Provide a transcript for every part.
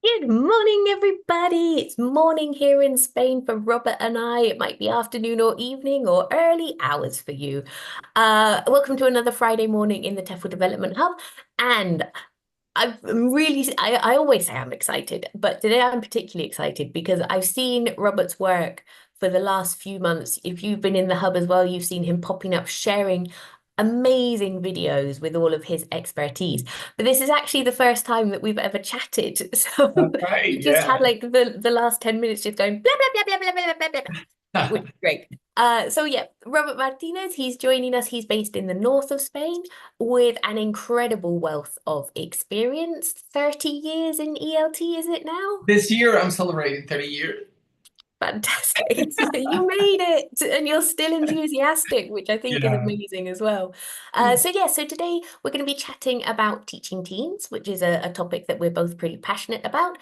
Good morning, everybody. It's morning here in Spain for Robert and I. It might be afternoon or evening or early hours for you. Welcome to another Friday morning in the TEFL Development Hub. And I always say I'm excited, but today I'm particularly excited because I've seen Robert's work for the last few months. If you've been in the hub as well, you've seen him popping up, sharing amazing videos with all of his expertise. But this is actually the first time that we've ever chatted. So That's right. we just had Yeah. like the last 10 minutes just going blah blah blah blah blah blah blah blah, which is great. So yeah, Robert Martinez, he's joining us. He's based in the north of Spain with an incredible wealth of experience. 30 years in ELT, is it now? This year I'm celebrating 30 years. Fantastic. You made it and you're still enthusiastic, which I think is Yeah. amazing as well. So today we're going to be chatting about teaching teens, which is a topic that we're both pretty passionate about.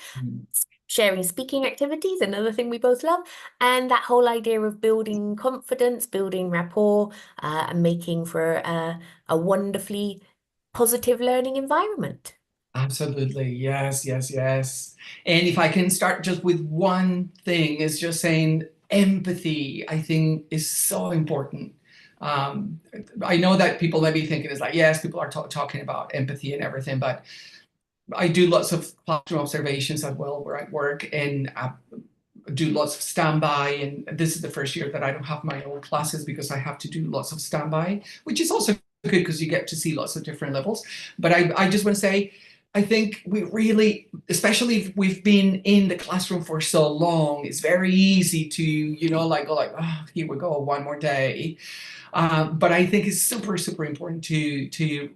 Sharing speaking activities, another thing we both love, and that whole idea of building confidence, building rapport, and making for a wonderfully positive learning environment. Absolutely. Yes, yes, yes. And if I can start just with one thing, is just saying empathy, I think is so important. Um, I know that people may be thinking it's like, yes, people are talking about empathy and everything, but I do lots of classroom observations as well where I work and do lots of standby. And this is the first year that I don't have my own classes because I have to do lots of standby, which is also good because you get to see lots of different levels. But I just want to say, I think we really, especially if we've been in the classroom for so long, it's very easy to, like go like, oh, here we go, one more day. But I think it's super, super important to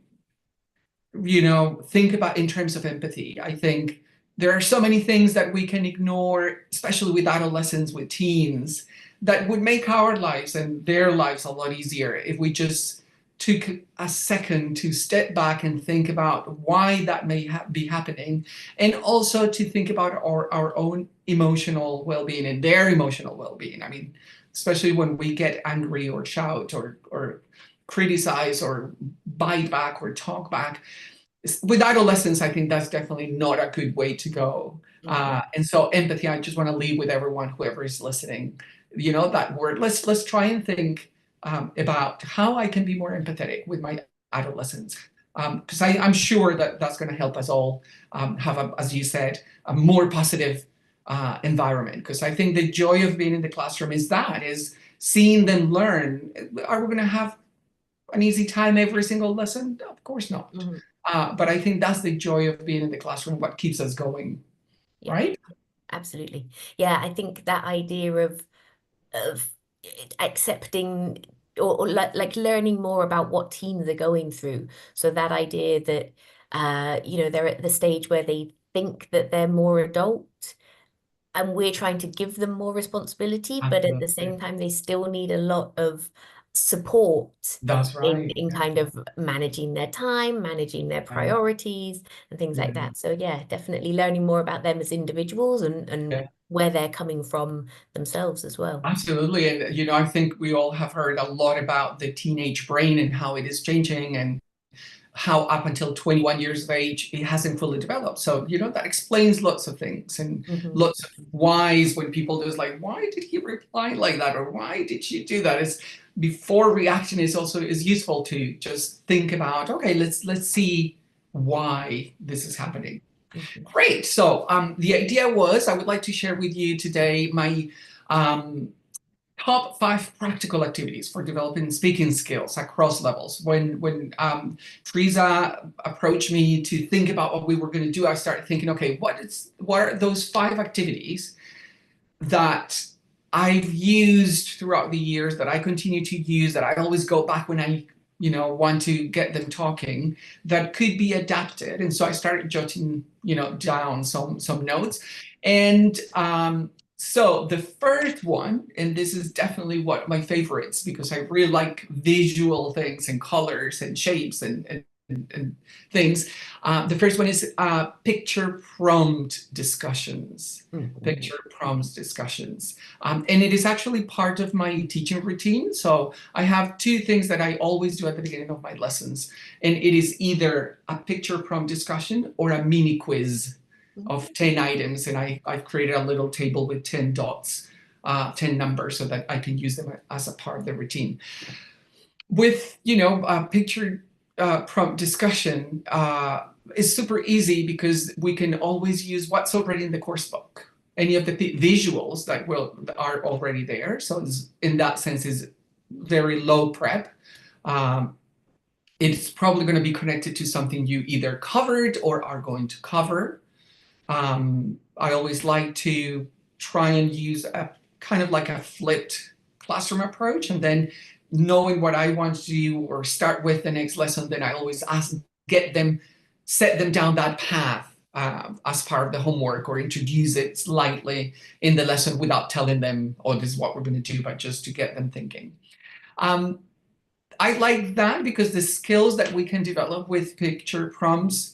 think about in terms of empathy. I think there are so many things that we can ignore, especially with adolescents, with teens, that would make our lives and their lives a lot easier if we just took a second to step back and think about why that may be happening, and also to think about our own emotional well-being and their emotional well-being. I mean, especially when we get angry or shout or criticize or bite back or talk back with adolescents, I think that's definitely not a good way to go. Mhm. And so empathy, I just want to leave with everyone, whoever is listening, that word. Let's try and think about how I can be more empathetic with my adolescents, because I'm sure that that's going to help us all have, as you said, a more positive environment. Because I think the joy of being in the classroom is seeing them learn. Are we going to have an easy time every single lesson? Of course not. Mhm. But I think that's the joy of being in the classroom, what keeps us going, Yeah, right? absolutely. Yeah, I think that idea of accepting or like learning more about what teens are going through. So that idea that they're at the stage where they think that they're more adult and we're trying to give them more responsibility, but at the Absolutely. same time they still need a lot of support That's in right. Yeah. kind of managing their time, managing their Yeah. priorities and things like Yeah. that. So yeah, definitely learning more about them as individuals and Yeah. where they're coming from themselves as well. Absolutely. And, I think we all have heard a lot about the teenage brain and how it is changing, and how up until 21 years of age it hasn't fully developed. So that explains lots of things and Hmm. lots of whys. When people do, is like, why did he reply like that, or why did she do that? Is before reaction is also is useful to just think about, okay, let's see why this is happening. Hmm. Great. So the idea was I would like to share with you today my um, top 5 practical activities for developing speaking skills across levels. When Teresa approached me to think about what we were going to do, I started thinking, okay, what are those 5 activities that I've used throughout the years, that I continue to use, that I always go back when I want to get them talking, that could be adapted. And so I started jotting down some notes. And so the first one, and this is definitely what my favorites, because I really like visual things and colors and shapes and things. The first one is picture prompt discussions. Hmm. Picture prompts discussions. And it is actually part of my teaching routine. So I have 2 things that I always do at the beginning of my lessons. And it is either a picture prompt discussion or a mini quiz. of 10 items, and I've created a little table with 10 dots, 10 numbers, so that I can use them as a part of the routine. With, picture prompt discussion, is super easy because we can always use what's already in the course book. Any of the visuals that are already there. So in that sense is very low prep. It's probably going to be connected to something you either covered or are going to cover. I always like to try and use a kind of like a flipped classroom approach, and then knowing what I want to do or start with the next lesson, then I always set them down that path as part of the homework, or introduce it slightly in the lesson without telling them, oh, this is what we're going to do, but just to get them thinking. I like that because the skills that we can develop with picture prompts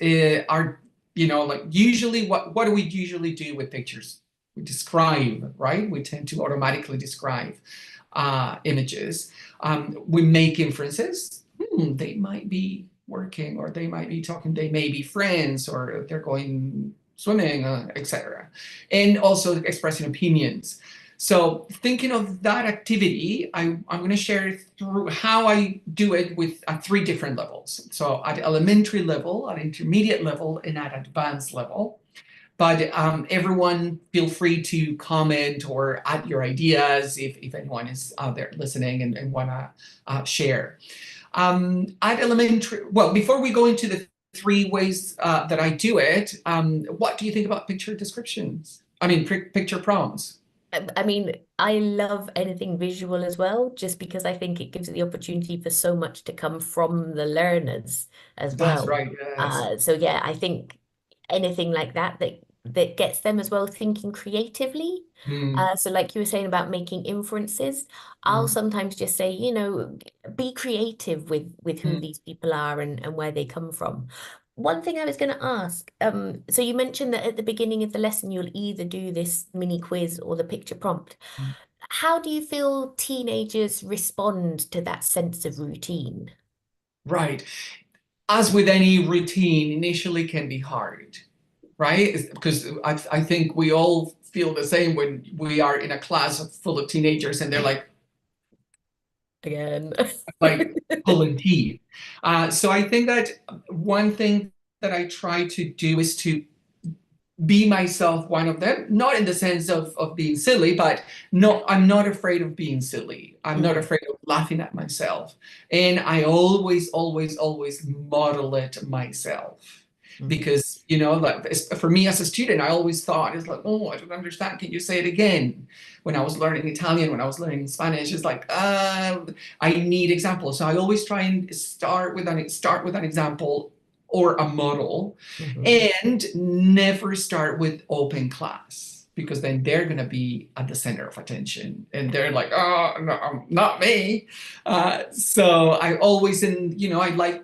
are, like usually what do we usually do with pictures? We describe, right? We tend to automatically describe images. We make inferences. They might be working, or they might be talking, they may be friends, or they're going swimming, etc. And also expressing opinions. So thinking of that activity, I'm going to share through how I do it at 3 different levels. So at elementary level, at intermediate level, and at advanced level. But everyone feel free to comment or add your ideas if anyone is out there listening and want to share. At elementary, well, before we go into the 3 ways that I do it, what do you think about picture descriptions? I mean, picture prompts. I mean, I love anything visual as well, just because I think it gives the opportunity for so much to come from the learners as That's well. right, yes. So yeah, I think anything like that gets them as well thinking creatively. Mm, So like you were saying about making inferences, I'll mm, sometimes just say, be creative with who mm, these people are and where they come from. One thing I was going to ask, so you mentioned that at the beginning of the lesson, you'll either do this mini quiz or the picture prompt. mm. How do you feel teenagers respond to that sense of routine? Right. As with any routine, initially can be hard, right? Because I think we all feel the same when we are in a class full of teenagers and they're Again. like pulling teeth. So I think that one thing that I try to do is to be myself, one of them, not in the sense of being silly, but no, I'm not afraid of being silly. I'm not Mm, afraid of laughing at myself. And I always, always, always model it myself. mm, Because, like for me as a student, I always thought, it's like, oh, I don't understand. Can you say it again? When I was learning Italian, when I was learning Spanish, it's like, I need examples. So I always try and start with an example or a model, mhm, and never start with open class, because then they're going to be at the center of attention and they're like, oh, no, not me. So I always I like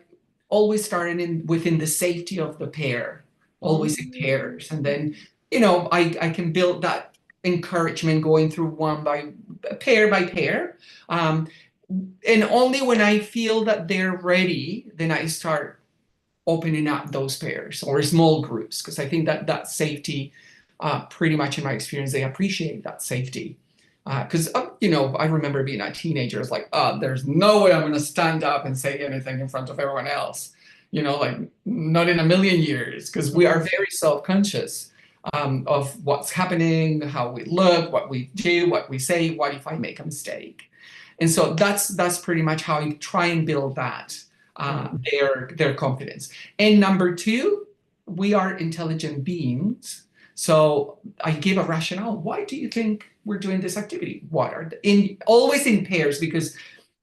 always starting within the safety of the pair, always in mm, pairs. And then, I can build that encouragement going through by pair. Um, and only when I feel that they're ready, then I start opening up those pairs or small groups, because I think that safety, pretty much in my experience, they appreciate that safety. Because I remember being a teenager, it's like, there's no way I'm going to stand up and say anything in front of everyone else. Like not in a million years, because we are mm, very self-conscious of what's happening, how we look, what we do, what we say, what if I make a mistake. And so that's pretty much how you try and build that mm, their confidence. And number 2, we are intelligent beings. So I give a rationale. Why do you think we're doing this activity? What are always in pairs, because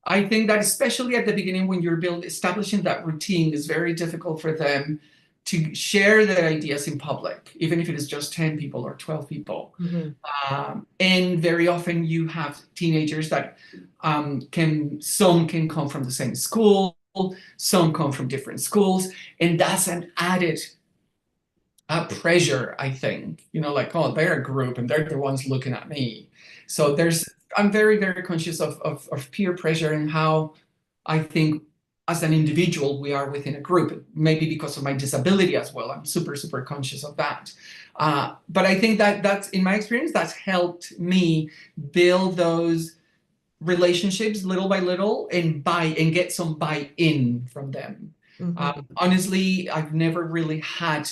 I think that especially at the beginning when you're establishing that routine is very difficult for them to share their ideas in public, even if it is just 10 people or 12 people. mhm, And very often you have teenagers that some can come from the same school, some come from different schools, and that's an added pressure, I think. Like, oh, they're a group and they're the ones looking at me. So I'm very, very conscious of peer pressure and how I think as an individual we are within a group, maybe because of my disability as well. I'm super, super conscious of that. But I think that that's, in my experience, that's helped me build those relationships little by little and get some buy-in from them. Honestly, I've never really had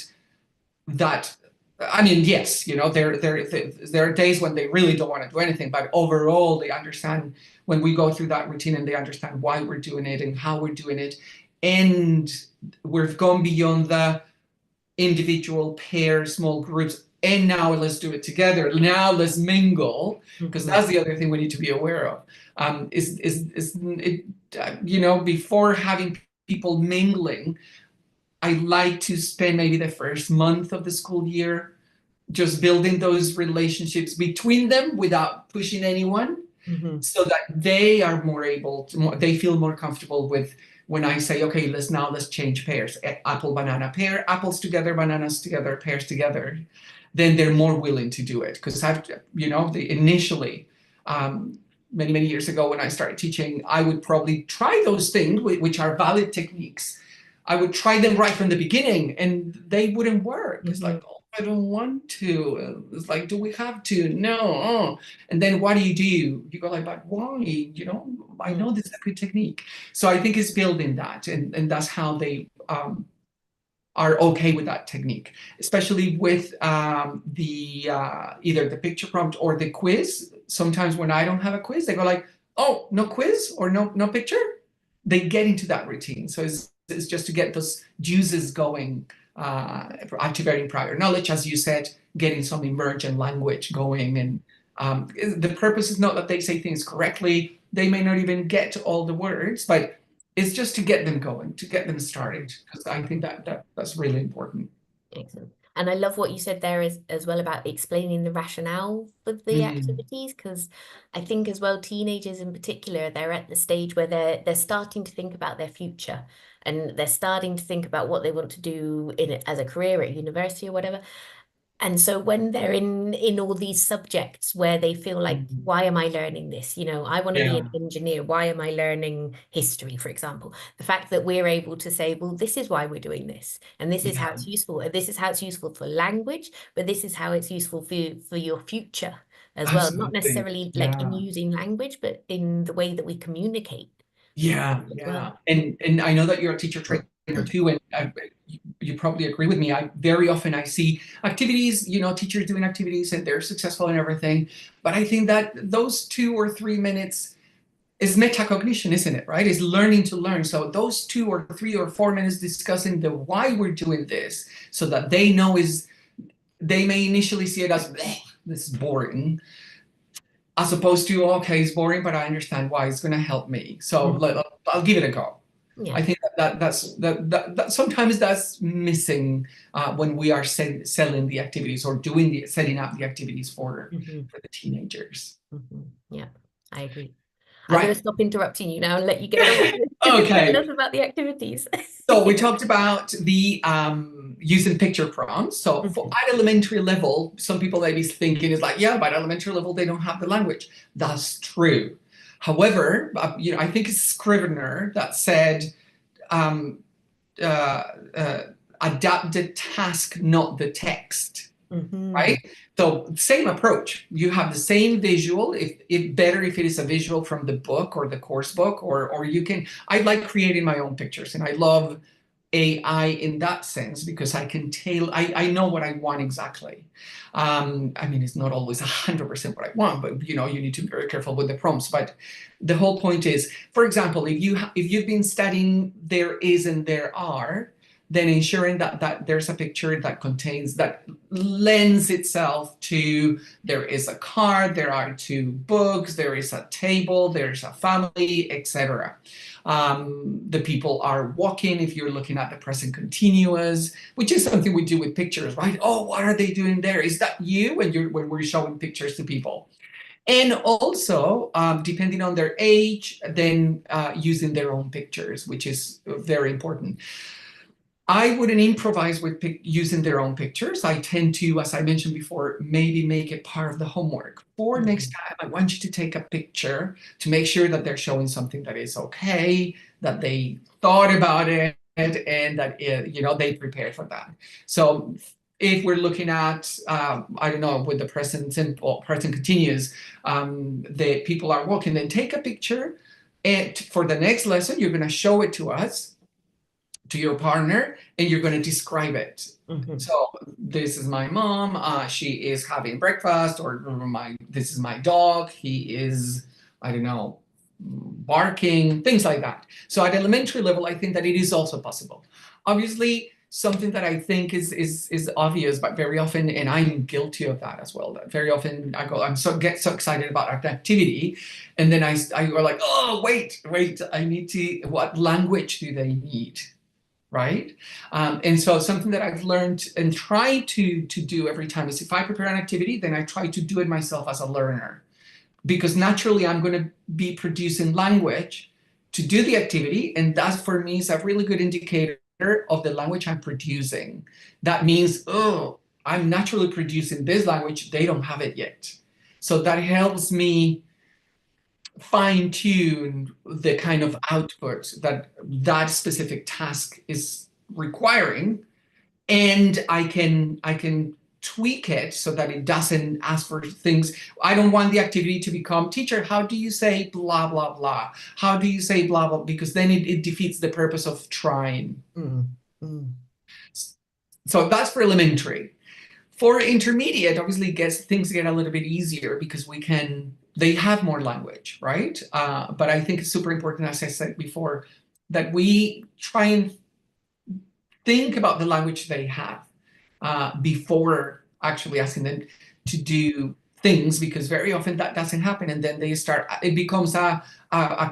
that. I mean, yes, there are days when they really don't want to do anything, but overall they understand when we go through that routine, and they understand why we're doing it and how we're doing it. And we've gone beyond the individual, pair, small groups, and now let's do it together. Now let's mingle, because that's the other thing we need to be aware of. Before having people mingling, I like to spend maybe the first month of the school year just building those relationships between them without pushing anyone, so that they are more able to, they feel more comfortable with when I say, okay, let's change pairs, apple, banana, pear, apples together, bananas together, pears together, then they're more willing to do it. Because initially, many, many years ago when I started teaching, I would probably try those things, which are valid techniques. I would try them right from the beginning and they wouldn't work. It's like, oh, I don't want to. It's like, do we have to? No. Oh. And then what do? You go like, but why? I know this is a good technique. So I think it's building that, and that's how they are okay with that technique, especially with the either the picture prompt or the quiz. Sometimes when I don't have a quiz, they go like, oh, no quiz or no picture. They get into that routine. So it's just to get those juices going, activating prior knowledge, as you said, getting some emergent language going. And the purpose is not that they say things correctly. They may not even get to all the words, but it's just to get them going, to get them started, because I think that's really important. Excellent. And I love what you said there as well about explaining the rationale for the activities, because I think as well, teenagers in particular, they're at the stage where they're starting to think about their future, and they're starting to think about what they want to do in it as a career at university or whatever. And so when they're in all these subjects where they feel like, why am I learning this? I want to be an engineer. Why am I learning history, for example? The fact that we're able to say, well, this is why we're doing this, and this is how it's useful. And this is how it's useful for language, but this is how it's useful for your future as well. Not necessarily like in using language, but in the way that we communicate. Yeah. Well. And I know that you're a teacher trainer too, and you probably agree with me. Very often I see activities, teachers doing activities and they're successful and everything. But I think that those 2 or 3 minutes is metacognition, isn't it? Right? Is learning to learn. So those 2 or 3 or 4 minutes discussing the why we're doing this, so that they know they may initially see it as this is boring, as opposed to, okay, it's boring, but I understand why, it's going to help me. So I'll give it a go. Yeah. I think that sometimes that's missing when we are selling the activities or setting up the activities for the teenagers. Yeah, I agree. I'm going to stop interrupting you now and let you get on. Okay. Tell us about the activities. So we talked about the using picture prompts. So at elementary level, some people may be thinking is like, yeah, but at elementary level, they don't have the language. That's true. However, I think it's Scrivener that said, adapt the task, not the text. Right? So same approach. You have the same visual. If better if it is a visual from the book or the course book, or you can. I like creating my own pictures, and I love AI in that sense because I can I know what I want exactly. I mean, it's not always 100% what I want, but you need to be very careful with the prompts. But the whole point is, for example, if you've been studying there is and there are, then ensuring that there's a picture that lends itself to, there is a card, there are 2 books, there is a table, there's a family, etc. The people are walking, if you're looking at the present continuous, which is something we do with pictures, right? Oh, what are they doing there? Is that you when we're showing pictures to people? And also, depending on their age, then using their own pictures, which is very important. I wouldn't improvise with using their own pictures. I tend to, as I mentioned before, maybe make it part of the homework. For next time, I want you to take a picture to make sure that they're showing something that is okay, that they thought about it, and that they prepared for that. So if we're looking at, I don't know, with the present simple, present continuous, the people are walking, then take a picture, and for the next lesson, you're going to show it to us, to your partner, and you're going to describe it. So this is my mom. She is having breakfast, or this is my dog. He is, I don't know, barking, things like that. So at elementary level, I think that it is also possible. Obviously, something that I think is obvious, but very often, and I'm guilty of that as well. That very often I get so excited about an activity, and then I go like, oh wait, I need to. What language do they need? Right? And so something that I've learned and try to do every time is, if I prepare an activity, then I try to do it myself as a learner, because naturally I'm going to be producing language to do the activity, and that for me is a really good indicator of the language I'm producing. That means, oh, I'm naturally producing this language, they don't have it yet. So that helps me fine tune the kind of output that that specific task is requiring, and I can tweak it so that it doesn't ask for things. I don't want the activity to become, teacher, how do you say blah blah blah, how do you say blah blah, because then it defeats the purpose of trying. So that's for elementary. For intermediate, obviously things get a little bit easier because they have more language, right? But I think it's super important, as I said before, that we try and think about the language they have before actually asking them to do things, because very often that doesn't happen, and then it becomes a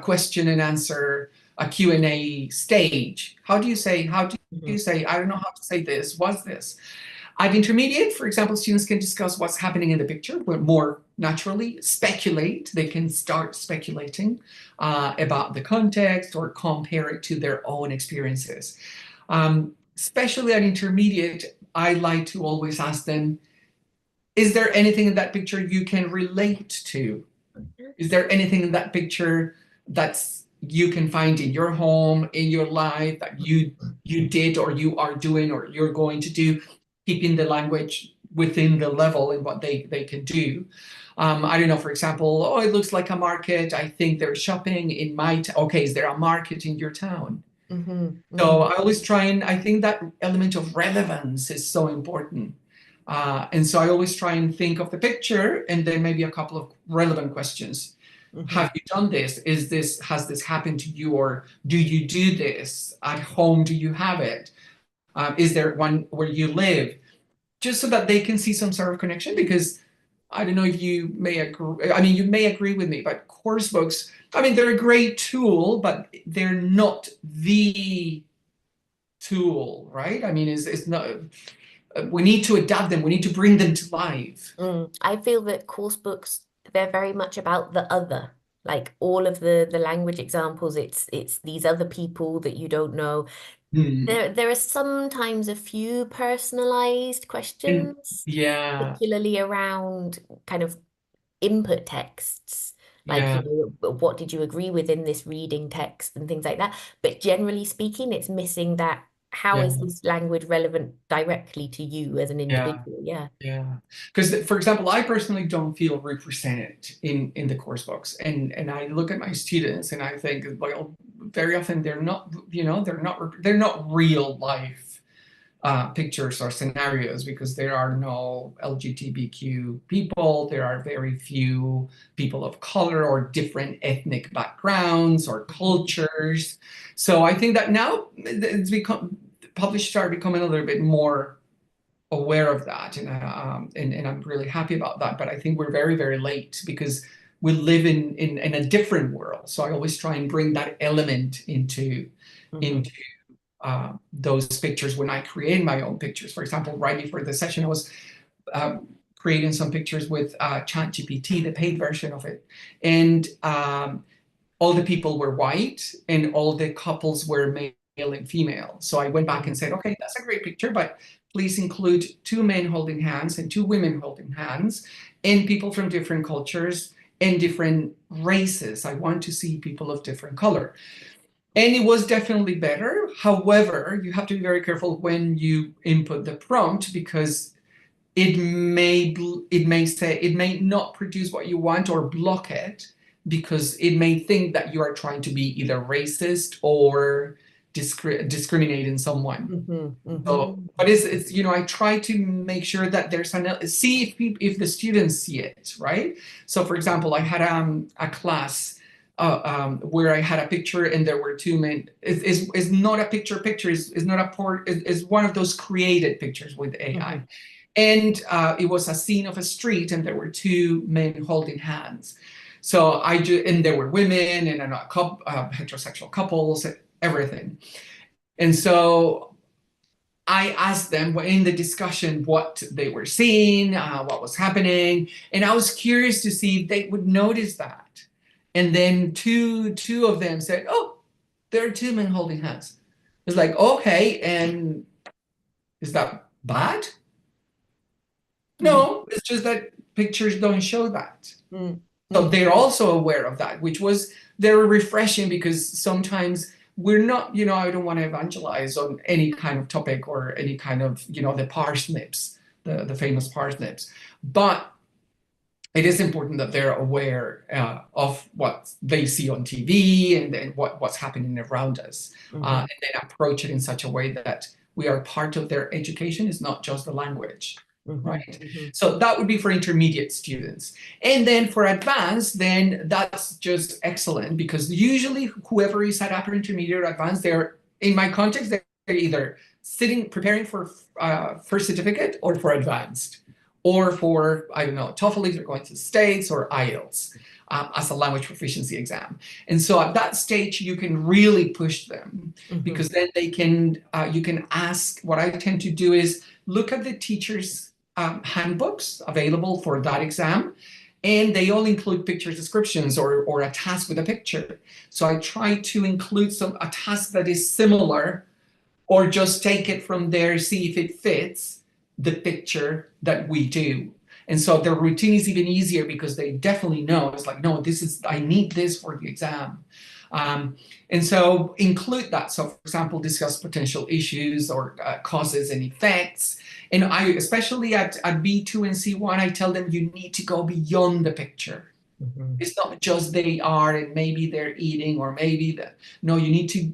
question and answer, a Q&A stage. How do you say, I don't know how to say this, what's this? At intermediate, for example, students can discuss what's happening in the picture, but more naturally speculate. They can start speculating about the context or compare it to their own experiences. Especially at intermediate, I like to always ask them, is there anything in that picture you can relate to? Is there anything in that picture that's you can find in your home, in your life, that you did or you are doing or you're going to do, keeping the language within the level in what they can do. I don't know, for example, oh, it looks like a market. I think they're shopping in my town. Okay, is there a market in your town? So I always try, and I think that element of relevance is so important. And so I always try and think of the picture and then maybe a couple of relevant questions. Have you done this? Has this happened to you? Or do you do this at home? Do you have it? Is there one where you live? Just so that they can see some sort of connection, because I don't know if you may agree, I mean, you may agree with me, but course books, I mean, they're a great tool, but they're not the tool, right? I mean, it's not, we need to adapt them, we need to bring them to life. I feel that course books, they're very much about the other. Like all of the language examples, it's these other people that you don't know. There are sometimes a few personalized And questions, yeah, particularly around kind of input texts, like, yeah, what did you agree with in this reading text and things like that. But generally speaking, it's missing that, how yeah, is this language relevant directly to you as an yeah. individual? Yeah. Yeah, because for example, I personally don't feel represented in the course books, and I look at my students and I think, well, very often they're not, they're not real life pictures or scenarios, because there are no LGBTQ people, there are very few people of color or different ethnic backgrounds or cultures. So I think that now it's become, publishers are becoming a little bit more aware of that, and I'm really happy about that. But I think we're very, very late, because we live in a different world. So I always try and bring that element into those pictures when I create my own pictures. For example, right before the session, I was creating some pictures with ChatGPT, the paid version of it, and all the people were white and all the couples were male and female. So I went back and said, okay, that's a great picture, but please include two men holding hands and two women holding hands, and people from different cultures and different races. I want to see people of different color. And it was definitely better. However, you have to be very careful when you input the prompt because it may not produce what you want or block it because it may think that you are trying to be either racist or discriminating someone. So, but it's I try to make sure that there's see if the students see it, right? So, for example, I had a class where I had a picture and there were two men. Is not a picture. Is not a port. Is one of those created pictures with AI. And it was a scene of a street, and there were two men holding hands. So and there were women and a couple, heterosexual couples, everything. And so I asked them in the discussion what they were seeing, what was happening, and I was curious to see if they would notice that. And then two of them said, "Oh, there are two men holding hands." It's like, okay, and is that bad? No, it's just that pictures don't show that. So they're also aware of that, which was very refreshing because sometimes we're not, I don't want to evangelize on any kind of topic or any kind of, the parsnips, the famous parsnips. But it is important that they're aware of what they see on TV and what's happening around us, and then approach it in such a way that we are part of their education. It's not just the language. Right. So that would be for intermediate students. And then for advanced, then that's just excellent because usually whoever is at upper intermediate or advanced, they're, in my context, they're either preparing for first certificate or for advanced or for, I don't know, TOEFL, if they're going to States, or IELTS as a language proficiency exam. And so at that stage, you can really push them because then you can ask, what I tend to do is look at the teacher's handbooks available for that exam, and they all include picture descriptions or a task with a picture. So I try to include a task that is similar, or just take it from there, see if it fits the picture that we do. And so the routine is even easier because they definitely know it's like, no, I need this for the exam. And so include that. So, for example, discuss potential issues or causes and effects. And I, especially at B2 and C1, I tell them you need to go beyond the picture. It's not just they are and maybe they're eating or maybe no, you need to,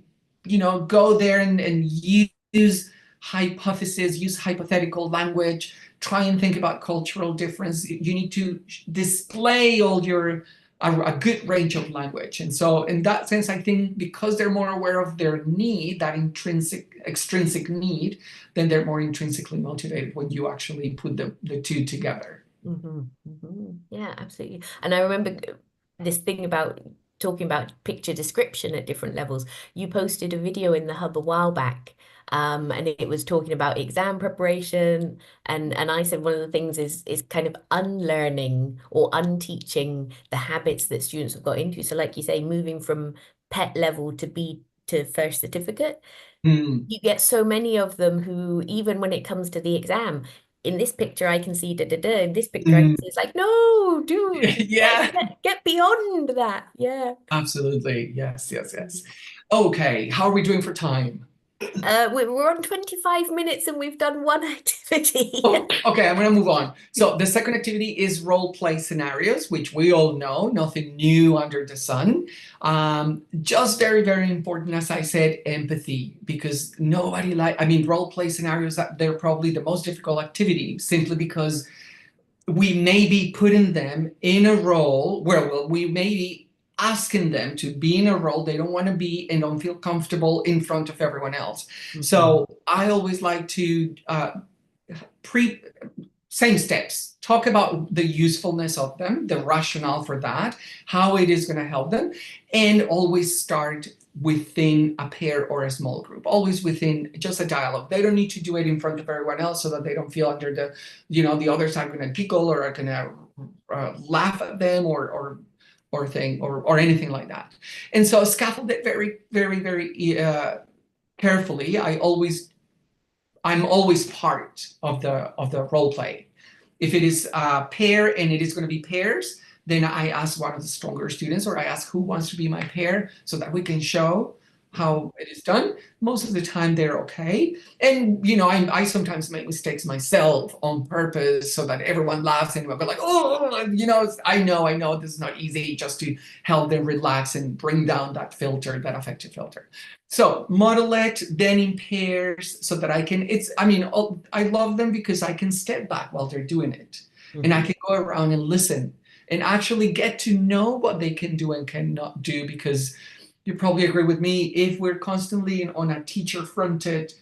go there and use hypothesis, use hypothetical language, try and think about cultural difference. You need to display all a good range of language. And so in that sense, I think because they're more aware of their need, that extrinsic need, then they're more intrinsically motivated when you actually put the two together. Yeah, absolutely. And I remember this thing about talking about picture description at different levels. You posted a video in the Hub a while back, and it was talking about exam preparation. And I said one of the things is kind of unlearning or unteaching the habits that students have got into. So like you say, moving from pet level to first certificate. You get so many of them who, even when it comes to the exam, in this picture I can see da da da. In this picture I can see, it's like, no, dude, Yeah, get beyond that. Yeah. absolutely. Yes. Okay, how are we doing for time? We're on 25 minutes and we've done one activity. Oh, okay, I'm going to move on. So the second activity is role play scenarios, which we all know, nothing new under the sun. Just very, very important, as I said, empathy, because role play scenarios, they're probably the most difficult activity simply because we may be putting them in a role where we may be asking them to be in a role they don't want to be and don't feel comfortable in front of everyone else. So I always like to same steps. Talk about the usefulness of them, the rationale for that, how it is going to help them, and always start within a pair or a small group, always within just a dialogue. They don't need to do it in front of everyone else so that they don't feel under the other side going to giggle or going to laugh at them or anything like that. And so scaffold it very, very, very carefully. I'm always part of the role play. If it is a pair and it is going to be pairs, then I ask one of the stronger students, or I ask who wants to be my pair so that we can show how it is done. Most of the time they're okay. And I sometimes make mistakes myself on purpose so that everyone laughs and we're like, oh, I know this is not easy, just to help them relax and bring down that filter, that affective filter. So model it, then in pairs so that I love them because I can step back while they're doing it. And I can go around and listen and actually get to know what they can do and cannot do, because you probably agree with me, if we're constantly on a teacher-fronted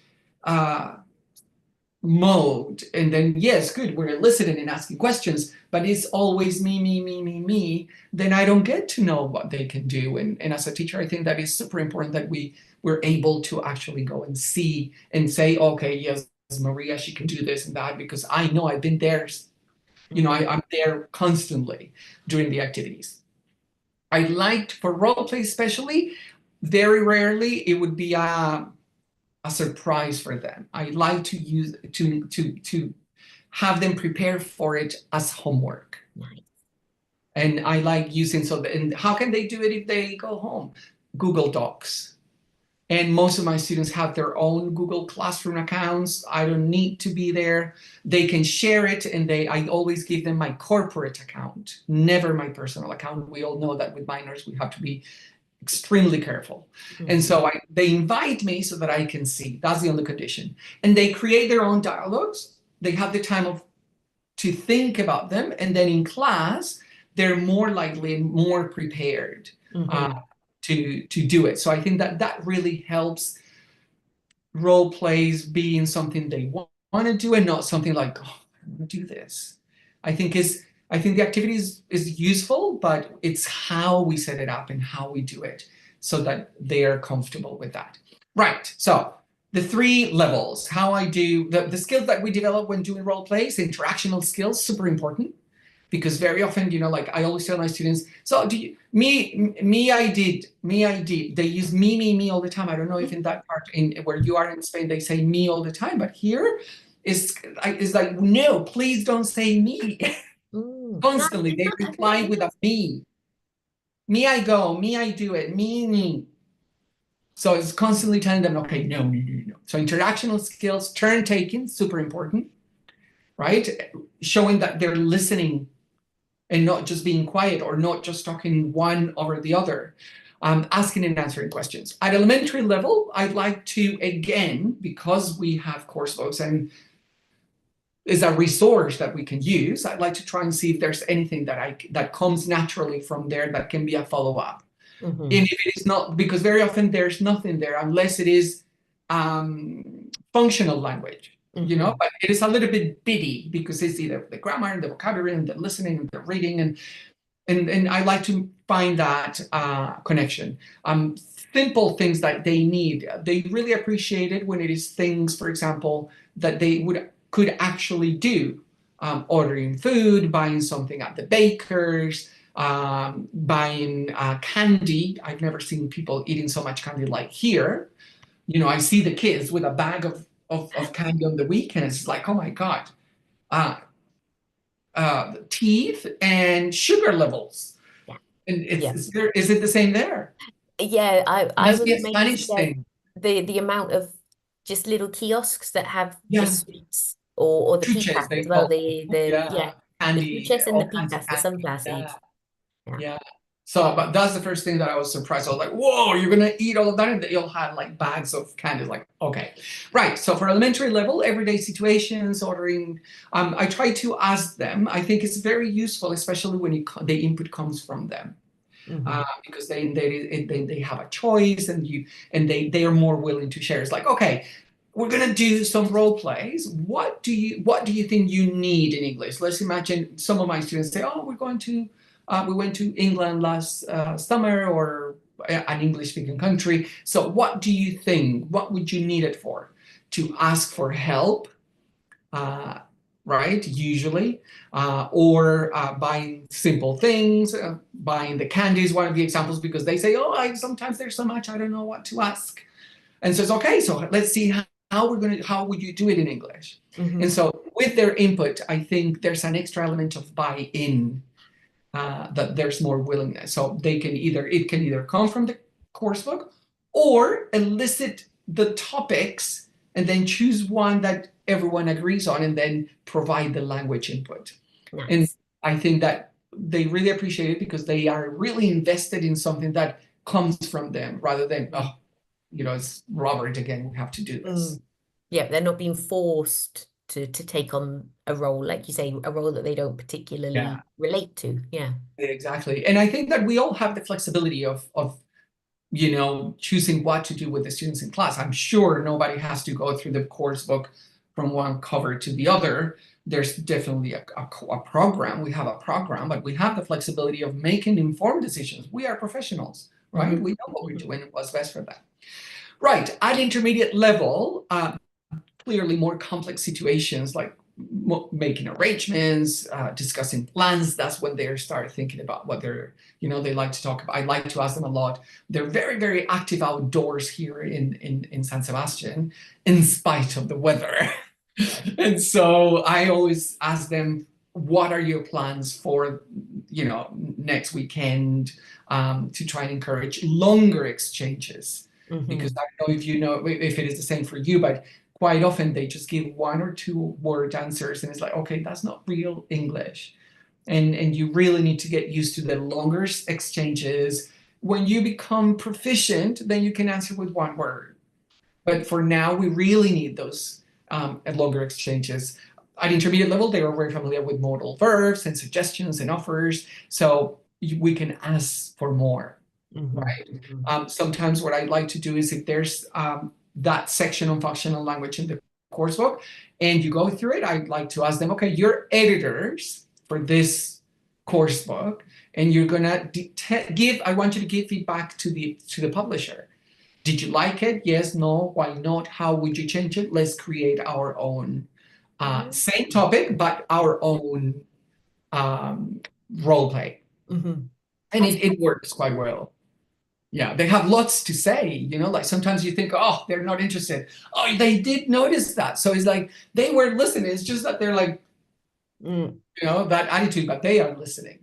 mode, and then yes, good, we're listening and asking questions, but it's always me, then I don't get to know what they can do. And as a teacher, I think that is super important that we're able to actually go and see and say, okay, yes, Maria, she can do this and that, because I know I've been there. I'm there constantly during the activities. I liked, for role play especially, very rarely it would be a surprise for them. I like to use to have them prepare for it as homework. Nice. And I like using, and how can they do it if they go home? Google Docs. And most of my students have their own Google Classroom accounts. I don't need to be there. They can share it, and I always give them my corporate account, never my personal account. We all know that with minors, we have to be extremely careful. And so they invite me so that I can see. That's the only condition. And they create their own dialogues. They have the time to think about them. And then in class, they're more likely and more prepared to do it. So I think that really helps role plays being something they want to do, and not something like, oh, I want to do this. I think the activity is useful, but it's how we set it up and how we do it so that they are comfortable with that. Right. So the 3 levels, how I do the skills that we develop when doing role plays, interactional skills, super important. Because very often, like I always tell my students, so do you, I did. They use me all the time. I don't know if in that part where you are in Spain, they say me all the time, but here it's like, no, please don't say me. Constantly, they reply with a me. Me, I go. Me, I do it. Me. So it's constantly telling them, okay, no. So interactional skills, turn taking, super important, right? Showing that they're listening and not just being quiet, or not just talking one over the other. Asking and answering questions. At elementary level, I'd like to, again, because we have course books and is a resource that we can use, I'd like to try and see if there's anything that comes naturally from there that can be a follow-up. And if it is not, because very often there's nothing there unless it is functional language. But it is a little bit bitty because it's either the grammar and the vocabulary and the listening and the reading, and I like to find that connection. Simple things that they need. They really appreciate it when it is things, for example, that they could actually do. Ordering food, buying something at the baker's, buying candy. I've never seen people eating so much candy like here. I see the kids with a bag of candy on the weekends. It's like, oh my God. Teeth and sugar levels. And is it the same there? Yeah, I Must was be a amazed Spanish thing. the amount of just little kiosks that have the Yeah, sweets or the chuches pitas they as well. call The yeah, the candy, chuches and the all kinds of pitas, the candy. sunflower Yeah, seeds. Yeah. yeah. So, but that's the first thing that I was surprised. I was like, whoa, you're gonna eat all of that? And they'll have like bags of candy. Like, okay. Right. So for elementary level, everyday situations, ordering, I try to ask them. I think it's very useful, especially when the input comes from them. Because they have a choice, and they are more willing to share. It's like, okay, we're gonna do some role plays. What do you think you need in English? Let's imagine some of my students say, oh, we went to England last summer, or an English speaking country. So what do you think? What would you need it for? To ask for help, right? Usually, or buying simple things, buying the candy is one of the examples, because they say, oh, sometimes there's so much, I don't know what to ask. And says, okay, so let's see how would you do it in English? And so with their input, I think there's an extra element of buy-in, that there's more willingness. So it can either come from the course book, or elicit the topics and then choose one that everyone agrees on and then provide the language input. And Nice. I think that they really appreciate it because they are really invested in something that comes from them rather than, oh, it's Robert again, we have to do this. Yeah, they're not being forced to take on a role, like you say, a role that they don't Yeah, particularly relate to. Yeah. exactly. And I think that we all have the flexibility of choosing what to do with the students in class. I'm sure nobody has to go through the course book from one cover to the other. There's definitely a program. We have a program, but we have the flexibility of making informed decisions. We are professionals, right? We know what we're doing and what's best for them. Right, at intermediate level, clearly more complex situations like making arrangements, discussing plans. That's when they start thinking about what they like to talk about. I like to ask them a lot. They're very, very active outdoors here in San Sebastian, in spite of the weather. And so I always ask them, what are your plans for, next weekend, to try and encourage longer exchanges? Because I don't know if if it is the same for you, but quite often they just give 1 or 2 word answers and it's like, okay, that's not real English. And you really need to get used to the longer exchanges. When you become proficient, then you can answer with 1 word. But for now, we really need those longer exchanges. At intermediate level, they are very familiar with modal verbs and suggestions and offers. So we can ask for more, right? Sometimes what I like to do is if there's that section on functional language in the coursebook and you go through it, I'd like to ask them, okay, you're editors for this coursebook and you're gonna I want you to give feedback to the publisher. Did you like it? Yes, no, why not? How would you change it? Let's create our own same topic, but our own role play. And it works quite well. Yeah, they have lots to say, like sometimes you think, oh, they're not interested. Oh, they did notice that. So it's like they weren't listening. It's just that they're like, that attitude, but they are listening.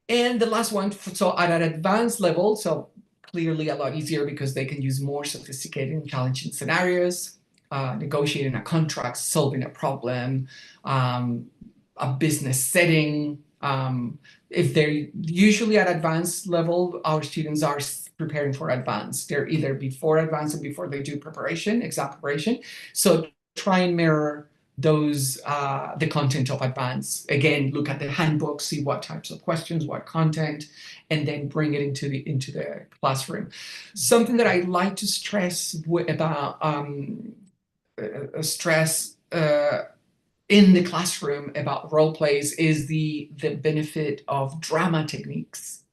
And the last one, so at an advanced level, so clearly a lot easier because they can use more sophisticated and challenging scenarios, negotiating a contract, solving a problem, a business setting. If they're usually at advanced level, our students are preparing for advanced. They're either before advanced and before they do preparation, exam preparation. So try and mirror those the content of advance. Again, look at the handbook, see what types of questions, what content, and then bring it into the classroom. Something that I like to stress about in the classroom about role plays is the benefit of drama techniques,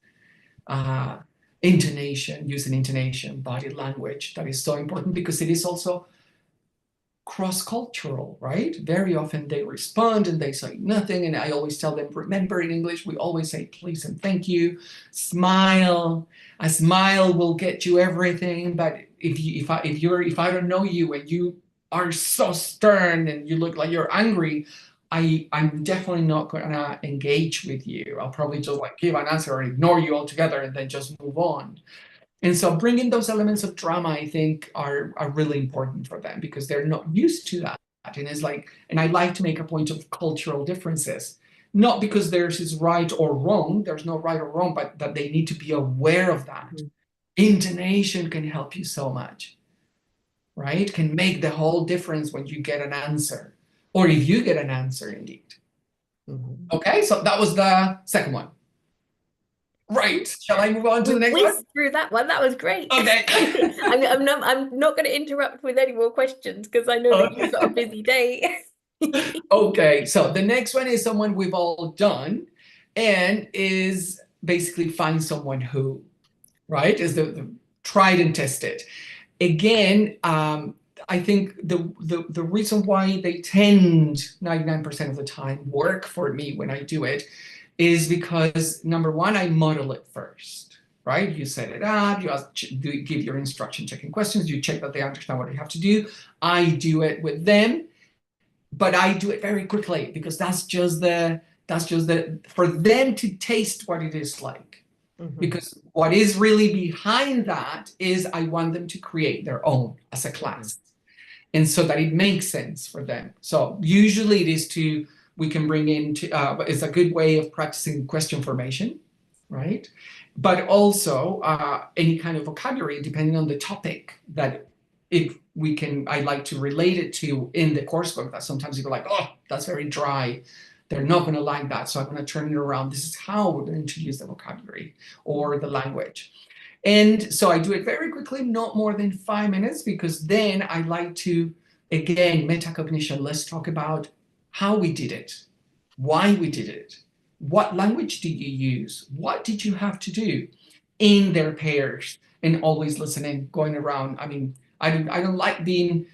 intonation, using intonation, body language. That is so important because it is also cross-cultural, right? Very often they respond and they say nothing, and I always tell them, remember, in English we always say please and thank you. Smile. A smile will get you everything, but if I don't know you and you are so stern and you look like you're angry, I'm definitely not gonna engage with you. I'll probably just like give an answer or ignore you altogether and then just move on. And so bringing those elements of drama, I think, are really important for them because they're not used to that. And it's like, and I like to make a point of cultural differences, not because theirs is right or wrong. There's no right or wrong, but that they need to be aware of that. Intonation can help you so much, right? Can make the whole difference when you get an answer, or if you get an answer, indeed. Okay, so that was the second one. Right. Shall I move on to the next one? Through that one. That was great. Okay. I'm not going to interrupt with any more questions because I know that you've got a busy day. Okay, so the next one is someone we've all done and is basically find someone who, right? Is the tried and tested. Again, I think the reason why they tend 99% of the time work for me when I do it is because number one, I model it first, right? You set it up, you give your instruction checking questions, you check that they understand what you have to do. I do it with them, but I do it very quickly because that's just the for them to taste what it is like. Mm-hmm. Because what is really behind that is I want them to create their own as a Mm-hmm. class. And so that it makes sense for them. So usually it is we can bring in, it's a good way of practicing question formation, right? But also any kind of vocabulary, depending on the topic that I like to relate it to in the coursebook, that sometimes people are like, oh, that's very dry. They're not going to like that. So I'm going to turn it around. This is how we're going to introduce the vocabulary or the language. And so I do it very quickly, not more than 5 minutes, because then I like to, again, metacognition. Let's talk about how we did it, why we did it, what language did you use, what did you have to do in their pairs, and always listening, going around. I mean, I don't like being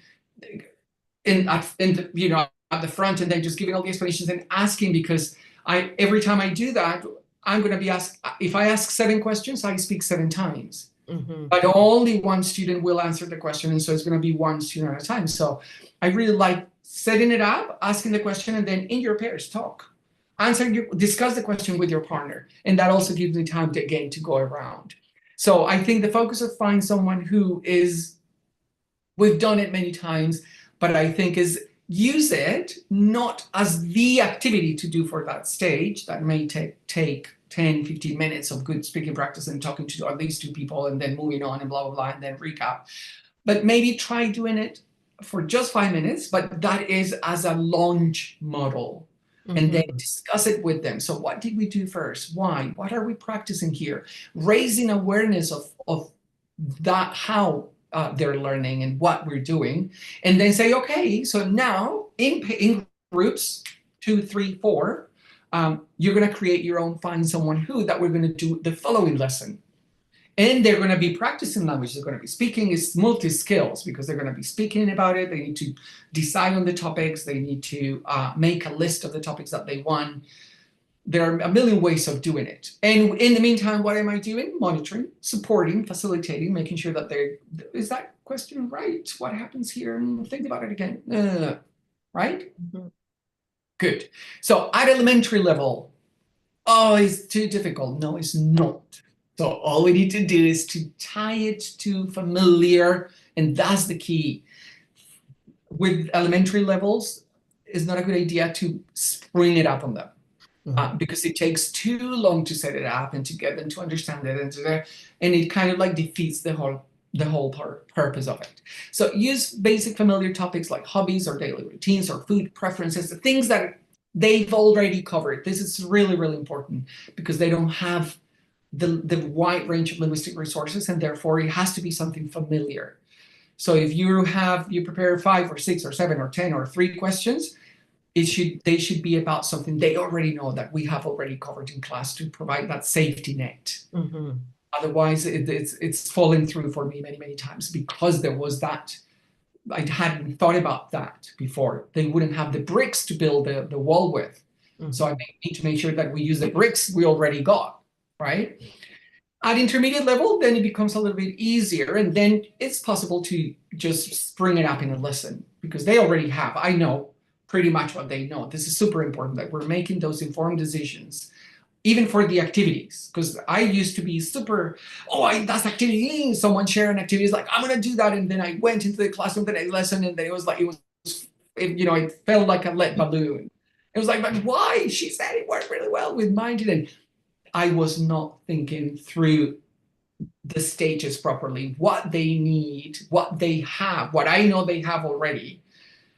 at the front and then just giving all the explanations and asking, because every time I do that, I'm going to be asked, if I ask 7 questions, I speak 7 times. Mm-hmm. But only one student will answer the question, and so it's going to be one student at a time. So I really like setting it up, asking the question, and then in your pairs talk. Discuss the question with your partner, and that also gives me time to, again, to go around. So I think the focus of find someone who is, we've done it many times, but I think is use it not as the activity to do for that stage that may take 10, 15 minutes of good speaking practice and talking to at least 2 people and then moving on and blah, blah, blah, and then recap. But maybe try doing it for just 5 minutes, but that is as a launch model. And then discuss it with them. So what did we do first? Why? What are we practicing here? Raising awareness of that, how they're learning and what we're doing. And then say, okay, so now in groups 2, 3, 4, you're going to create your own find someone who that we're going to do the following lesson. And they're going to be practicing language. They're going to be speaking. It's multi-skills, because they're going to be speaking about it. They need to decide on the topics. They need to make a list of the topics that they want. There are a million ways of doing it. And in the meantime, what am I doing? Monitoring, supporting, facilitating, making sure that is that question right? What happens here? Think about it again. Right? Mm-hmm. Good. So at elementary level, oh, it's too difficult. No, it's not. So all we need to do is to tie it to familiar, and that's the key. With elementary levels, it's not a good idea to spring it up on them. Because it takes too long to set it up and to get them to understand it, and it kind of like defeats the whole purpose of it. So use basic familiar topics like hobbies or daily routines or food preferences, the things that they've already covered. This is really, really important, because they don't have the wide range of linguistic resources, and therefore it has to be something familiar. So if you prepare 5 or 6 or 7 or 10 or 3 questions, they should be about something they already know, that we have already covered in class, to provide that safety net. Otherwise, it's fallen through for me many, many times, because there was that. I hadn't thought about that before. They wouldn't have the bricks to build the wall with. So I need to make sure that we use the bricks we already got, right? At intermediate level, then it becomes a little bit easier, and then it's possible to just spring it up in a lesson, because they already have. I know pretty much what they know. This is super important, that we're making those informed decisions, even for the activities, because I used to be super, that's activity. Someone share an activity, is like, I'm going to do that. And then I went into the classroom the next lesson, and then it felt like a lead balloon. It was like, but why? She said it worked really well with mine. And I was not thinking through the stages properly, what they need, what they have, what I know they have already,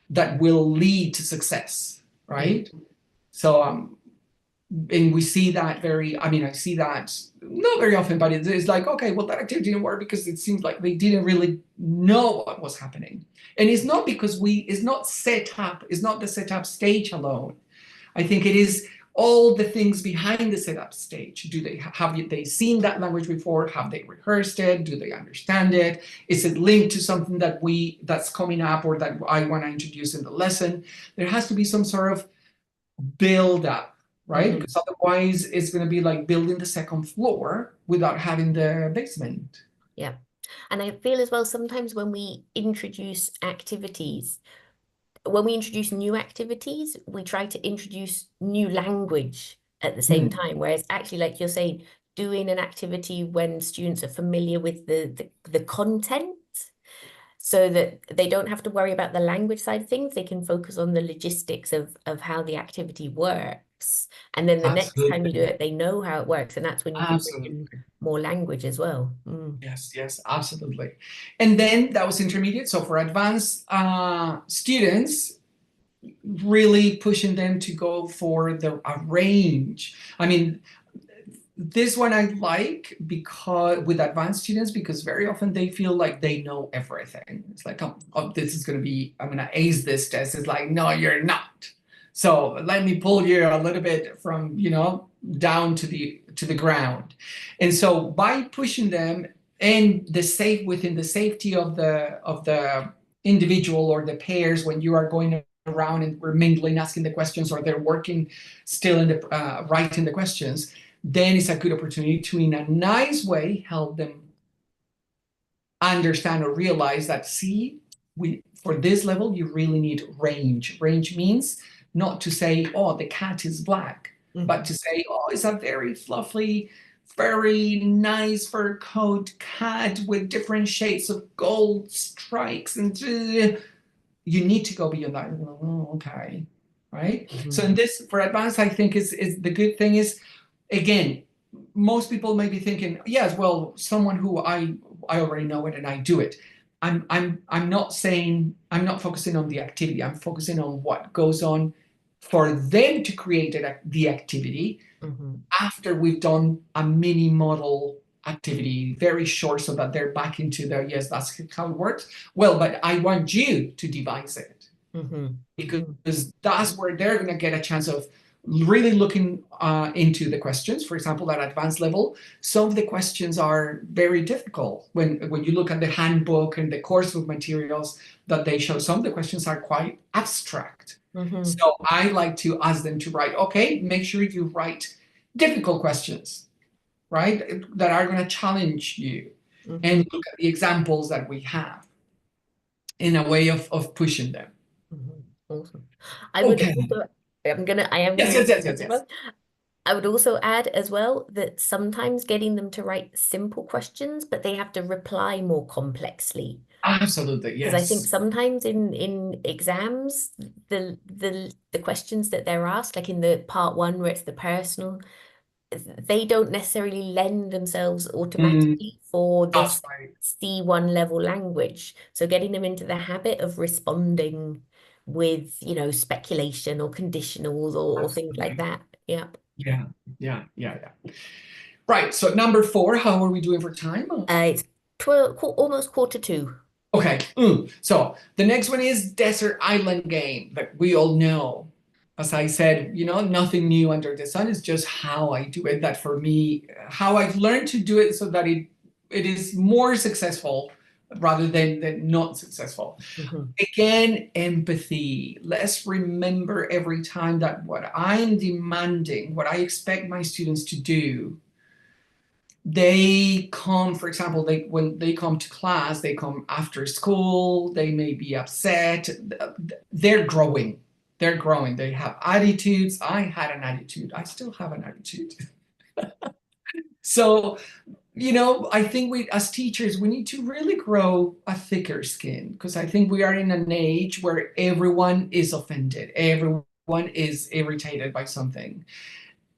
that will lead to success, right? So, and we see that I see that not very often, but it's like, okay, well, that activity didn't work because it seems like they didn't really know what was happening. And it's not because it's not the setup stage alone. I think it is all the things behind the setup stage. Have they seen that language before? Have they rehearsed it? Do they understand it? Is it linked to something that's coming up, or that I want to introduce in the lesson? There has to be some sort of build up, right? Because otherwise it's going to be like building the second floor without having the basement. Yeah. And I feel as well, sometimes when we introduce new activities, we try to introduce new language at the same time. Whereas actually, like you're saying, doing an activity when students are familiar with the content, so that they don't have to worry about the language side of things. They can focus on the logistics of how the activity works. And then the next time you do Absolutely. it, they know how it works. And that's when you can bring in Absolutely. more language as well. Mm. Yes, yes, absolutely. And then that was intermediate. So for advanced students, really pushing them to go for a range. I mean, this one I like because with advanced students, because very often they feel like they know everything. It's like, oh, this is going to be, I'm going to ace this test. It's like, no, you're not. So let me pull you a little bit from, down to the ground. And so by pushing them and within the safety of the individual or the pairs, when you are going around and we're mingling, asking the questions, or they're working still in the writing the questions, then it's a good opportunity to, in a nice way, help them understand or realize that, see, for this level, you really need range. Range means not to say, oh, the cat is black, but to say, oh, it's a very fluffy, very nice fur coat cat with different shades of gold stripes. And you need to go beyond that. Oh, okay. Right. So in this, for advanced, I think is the good thing is, again, most people may be thinking, yes, well, someone who I already know it and I do it. I'm not saying, I'm not focusing on the activity. I'm focusing on what goes on for them to create the activity after we've done a mini model activity, very short, so that they're back into the, yes, that's how it works. Well, but I want you to devise it, because that's where they're going to get a chance of really looking into the questions. For example, at advanced level, some of the questions are very difficult. When you look at the handbook and the coursebook materials that they show, some of the questions are quite abstract. So I like to ask them to write, okay, make sure you write difficult questions, right, that are going to challenge you, and look at the examples that we have in a way of pushing them. Awesome. I would Okay. also, I am Yes, gonna, yes, yes, yes, yes. I would also add as well that sometimes getting them to write simple questions, but they have to reply more complexly. Absolutely, Because I think yes. sometimes in exams, the questions that they're asked, like in the part one where it's the personal, they don't necessarily lend themselves Mm, automatically for that's this right. C1 level language. So getting them into the habit of responding with, speculation or conditionals or things like Absolutely. that. Yeah. Yeah, yeah, yeah, yeah. Right. So number 4, how are we doing for time? It's 12, almost quarter two. Okay. So the next one is Desert Island Game that we all know. As I said, nothing new under the sun. Is just how I do it. That for me, how I've learned to do it so that it is more successful rather than not successful. Again, empathy. Let's remember every time that what I'm demanding, what I expect my students to do, they come, for example, when they come to class, they come after school, they may be upset. They're growing. They're growing. They have attitudes. I had an attitude. I still have an attitude. So, I think we, as teachers, we need to really grow a thicker skin, because I think we are in an age where everyone is offended, everyone is irritated by something.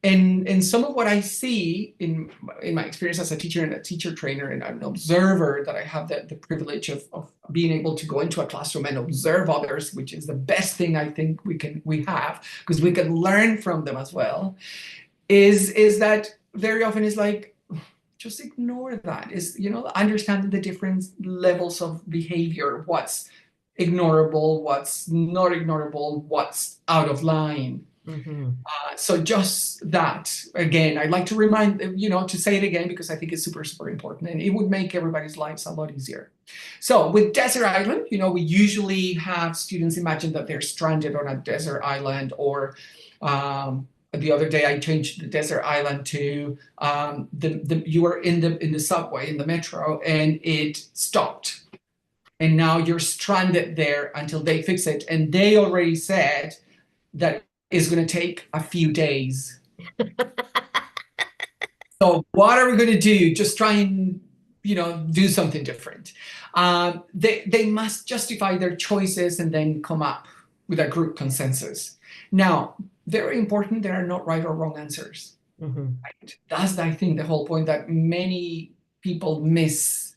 And some of what I see in my experience as a teacher and a teacher trainer and an observer, that I have the privilege of being able to go into a classroom and observe others, which is the best thing I think we have, because we can learn from them as well, is that very often is like, just ignore that. Is, understanding the different levels of behavior, what's ignorable, what's not ignorable, what's out of line. So just that, again, I'd like to remind, to say it again, because I think it's super, super important, and it would make everybody's lives a lot easier. So with Desert Island, we usually have students imagine that they're stranded on a desert island, or the other day I changed the desert island to you were in the subway, in the metro, and it stopped. And now you're stranded there until they fix it. And they already said that is going to take a few days. So what are we going to do? Just try and, do something different. They must justify their choices and then come up with a group consensus. Now, very important, there are not right or wrong answers. Right? That's, I think, the whole point that many people miss.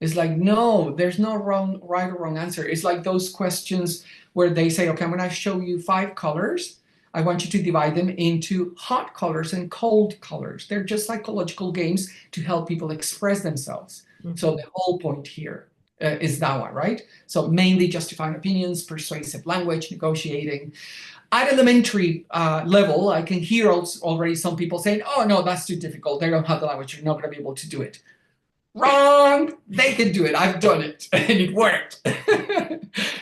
It's like, no, there's no right or wrong answer. It's like those questions where they say, okay, I'm going to show you 5 colors. I want you to divide them into hot colors and cold colors. They're just psychological games to help people express themselves. So the whole point here is that one, right? So mainly justifying opinions, persuasive language, negotiating. At elementary level, I can hear already some people saying, oh, no, that's too difficult. They don't have the language. You're not going to be able to do it. Wrong! They can do it. I've done it, and it worked.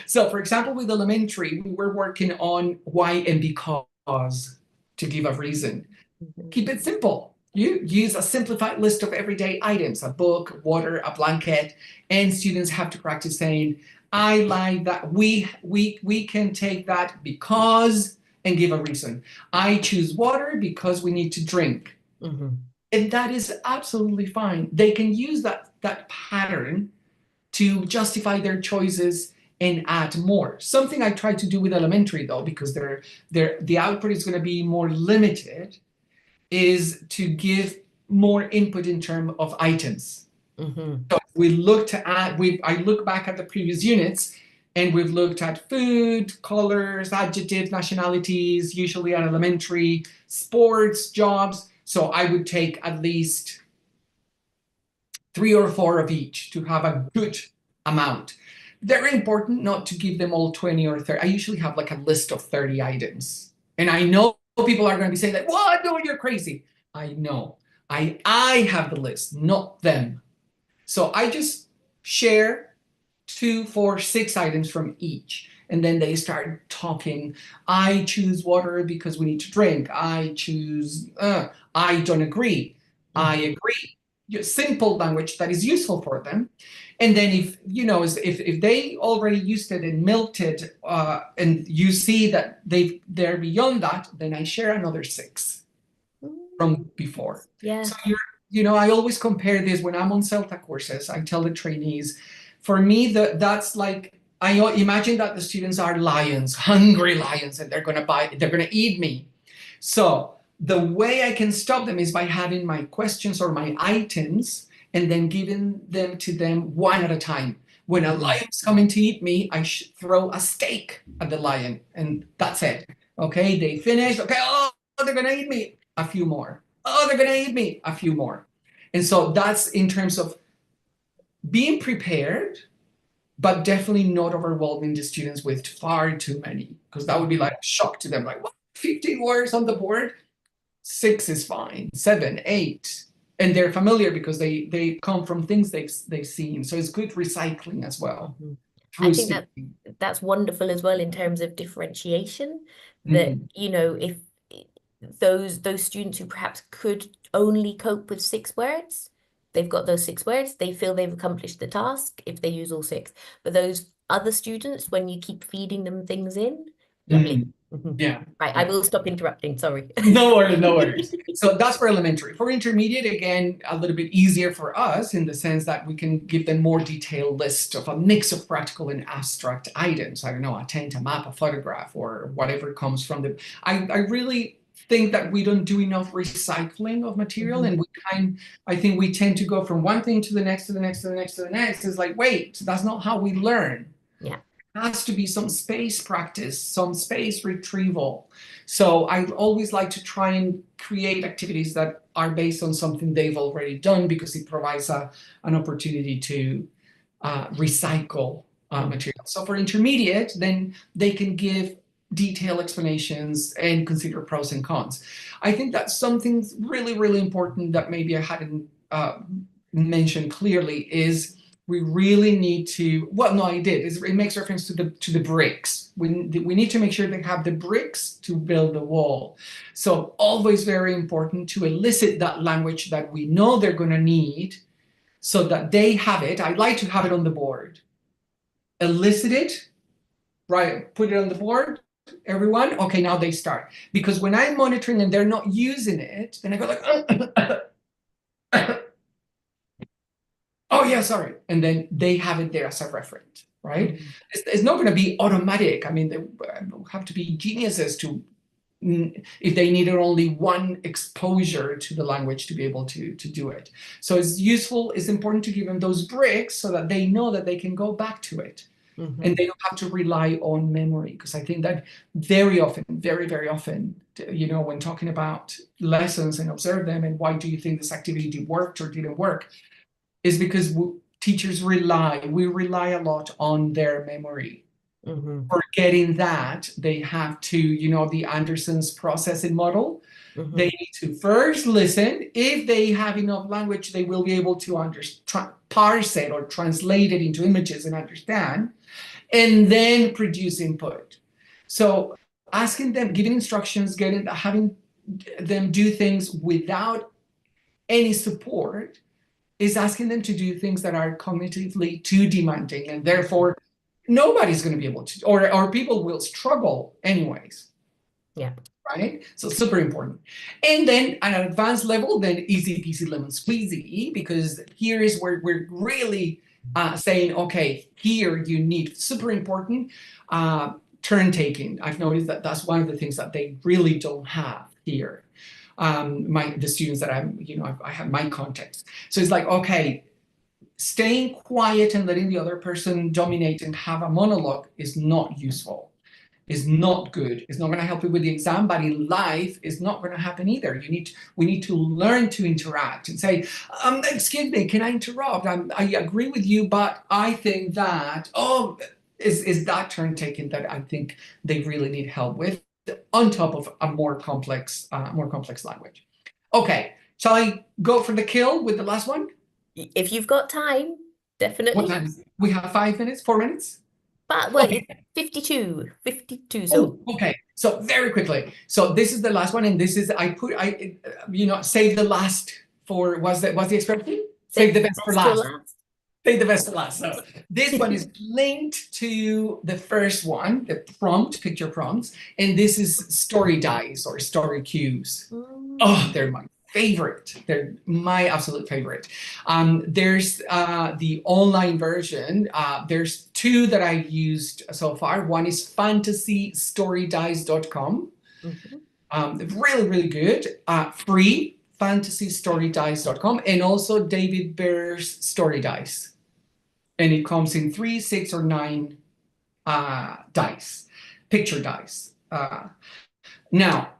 So, for example, with elementary, we were working on why and because to give a reason. Keep it simple. You use a simplified list of everyday items, a book, water, a blanket, and students have to practice saying, I like that. We can take that because, and give a reason. I choose water because we need to drink. And that is absolutely fine. They can use that pattern to justify their choices and add more. Something I try to do with elementary, though, because the output is going to be more limited, is to give more input in terms of items. So we looked at, I look back at the previous units, and we've looked at food, colors, adjectives, nationalities, usually at elementary, sports, jobs. So I would take at least 3 or 4 of each to have a good amount. Very important not to give them all 20 or 30. I usually have like a list of 30 items. And I know people are going to be saying that, what? No, you're crazy. I know. I have the list, not them. So I just share 2, 4, 6 items from each. And then they start talking. I choose water because we need to drink. I choose, I don't agree. I agree. Simple language that is useful for them. And then if they already used it and milked it, and you see that they're beyond that, then I share another 6 from before. Yeah. So I always compare this when I'm on CELTA courses. I tell the trainees, for me, that's like, I imagine that the students are lions, hungry lions, and they're going to eat me. So the way I can stop them is by having my questions or my items and then giving them to them one at a time. When a lion's coming to eat me, I throw a steak at the lion, and that's it. Okay, they finish. Okay, oh, they're going to eat me. A few more. Oh, they're going to eat me. A few more. And so that's in terms of being prepared, but definitely not overwhelming the students with far too many, because that would be like a shock to them. Like, what? 15 words on the board? 6 is fine. 7, 8. And they're familiar because they come from things they've seen. So it's good recycling as well. I think that's wonderful as well in terms of differentiation. That if those students who perhaps could only cope with 6 words, they've got those 6 words, they feel they've accomplished the task if they use all 6. But those other students, when you keep feeding them things in, lovely. Yeah. Right, I will stop interrupting, sorry. No worries. So that's for elementary. For intermediate, again, a little bit easier for us in the sense that we can give them more detailed list of a mix of practical and abstract items. I don't know, a tent, a map, a photograph, or whatever comes from the. I really think that we don't do enough recycling of material, and I think we tend to go from one thing to the next, to the next, to the next, to the next. It's like, wait, that's not how we learn. Yeah. Has to be some space practice, some space retrieval. So I always like to try and create activities that are based on something they've already done, because it provides an opportunity to recycle material. So for intermediate, then they can give detailed explanations and consider pros and cons. I think that's something really, really important that maybe I hadn't mentioned clearly is we really need to, well, no, I did. It makes reference to the bricks. We need to make sure they have the bricks to build the wall. So always very important to elicit that language that we know they're going to need so that they have it. I'd like to have it on the board. Elicit it, right? Put it on the board. Everyone, okay, now they start. Because when I'm monitoring and they're not using it, then I go like, Oh yeah, sorry. And then they have it there as a reference, right? Mhm. It's not going to be automatic. I mean, they have to be geniuses to, if they needed only one exposure to the language to be able to do it. So it's useful, it's important to give them those breaks so that they know that they can go back to it. And Mhm. they don't have to rely on memory, because I think that very often, very, very often, when talking about lessons and observe them and why do you think this activity worked or didn't work, is because we rely a lot on their memory. Mhm. For getting that, they have to, the Anderson's processing model. They Mhm. need to first listen. If they have enough language, they will be able to parse it or translate it into images and understand, and then produce input. So asking them, giving instructions, having them do things without any support is asking them to do things that are cognitively too demanding, and therefore nobody's going to be able to, or people will struggle anyways. Yeah. Right? So super important. And then at an advanced level, then easy peasy lemon squeezy, because here is where we're really saying, okay, here you need super important turn taking. I've noticed that that's one of the things that they really don't have here. The students that I have my context. So it's like, okay, staying quiet and letting the other person dominate and have a monologue is not useful, is not good. It's not going to help you with the exam, but in life, it's not going to happen either. We need to learn to interact and say, excuse me, can I interrupt? I agree with you, but I think that, is that turn taken that I think they really need help with, on top of a more complex language. Okay, shall I go for the kill with the last one? If you've got time, What definitely. time is it? We have 5 minutes, 4 minutes? But well, Okay. it's 52, 52. So, Oh, okay. So very quickly. So this is the last one, and this is save the last for, what's the expression? Save save the the best for best till last. last. Save the best for last. So this one is linked to the first one, the prompt, picture prompts, and this is story dice or story cues. Oh, Mm. they're my favorite. They're my absolute favorite. There's the online version. There's two that I've used so far. One is fantasystorydice.com. Mhm. Really, really good. Free, fantasystorydice.com, and also David Bear's Story Dice. And it comes in 3, 6, or 9 dice, picture dice. Now,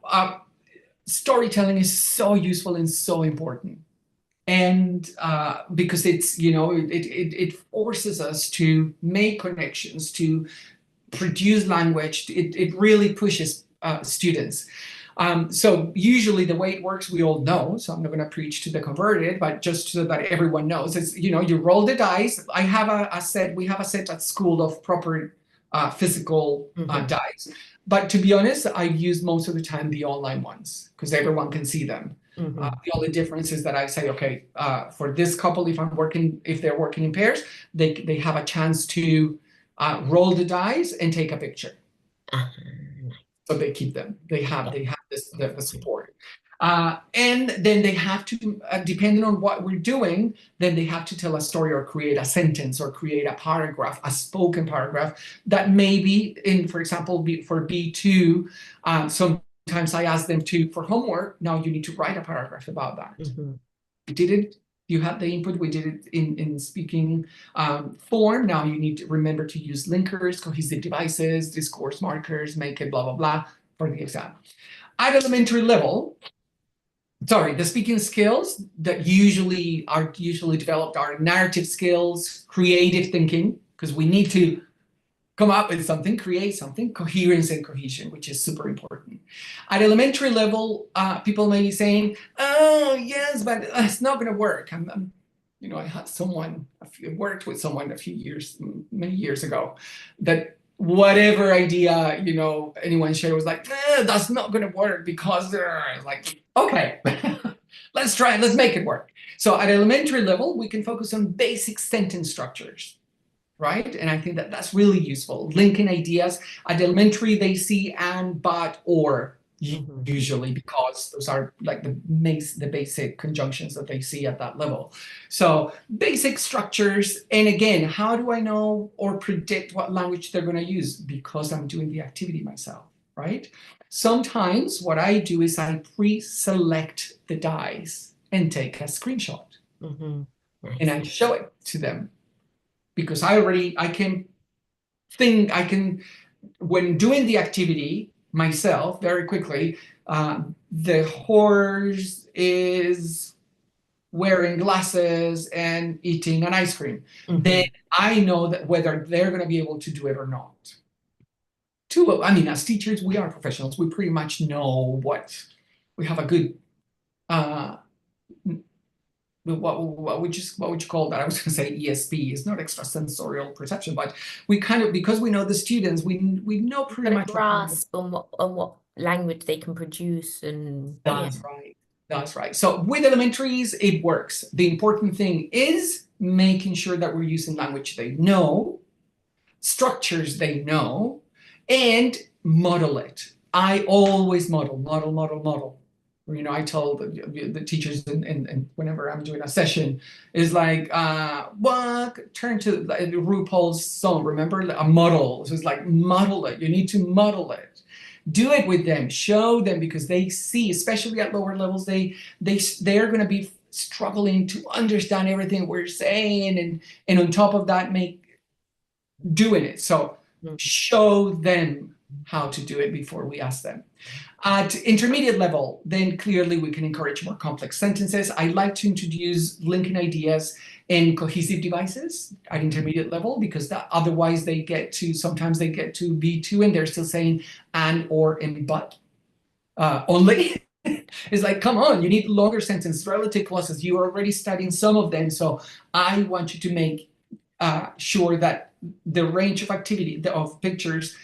storytelling is so useful and so important, and because it forces us to make connections, to produce language. It really pushes students. So usually the way it works, we all know, so I'm not going to preach to the converted, but just so that everyone knows, is, you roll the dice. I have a set, we have a set at school of proper physical Mhm. dice. But to be honest, I've used most of the time the online ones because everyone can see them. Mhm. The only difference is that I say, okay, for this couple, if they're working in pairs, they have a chance to roll the dice and take a picture. Ah, So they keep them. yeah. They have the support. And then they have to, depending on what we're doing, then they have to tell a story or create a sentence or create a paragraph, a spoken paragraph that maybe for example, for B2, sometimes I ask them for homework, now you need to write a paragraph about that. Mhm. We did it. You had the input. We did it in speaking form. Now you need to remember to use linkers, cohesive devices, discourse markers, make it blah, blah, blah for the exam. At elementary level, sorry, the speaking skills that usually developed are narrative skills, creative thinking, because we need to come up with something, create something, coherence and cohesion, which is super important. At elementary level, people may be saying, "Oh, yes, but it's not going to work." I had worked with someone many years ago, that whatever idea anyone shared was like, "That's not going to work because," like, okay, let's try it, let's make it work. So at elementary level, we can focus on basic sentence structures, right? And I think that that's really useful. Linking ideas. At elementary, they see and, but, or. Mhm. usually, because those are like the basic conjunctions that they see at that level. So basic structures. And again, how do I know or predict what language they're going to use? Because I'm doing the activity myself, right? Sometimes what I do is I pre-select the dice and take a screenshot Mhm. and Nice. I show it to them, because I can, when doing the activity myself very quickly, the horse is wearing glasses and eating an ice cream, then Mhm. I know that whether they're going to be able to do it or not. I mean, as teachers, we are professionals. We pretty much know we have a good, uh, what would you call that? I was going to say ESP. It's not extrasensorial perception, but we kind of, because we know the students, we know You've pretty got a much what grasp on what language they can produce, and yeah. that's right. That's right. So with elementaries, it works. The important thing is making sure that we're using language they know, structures they know, and model it. I always model. I tell the teachers, and whenever I'm doing a session, is like, turn to RuPaul's song, remember? A model. So it's like, model it. You need to model it. Do it with them, show them, because they see, especially at lower levels, they're going to be struggling to understand everything we're saying, and on top of that, doing it. So Mhm. show them how to do it before we ask them. At intermediate level, then clearly we can encourage more complex sentences. I like to introduce linking ideas and cohesive devices at intermediate level, because otherwise sometimes they get to B2 and they're still saying and, or, and, but only. It's like, come on, you need longer sentences, relative clauses. You are already studying some of them. So I want you to make sure that the range of activity of pictures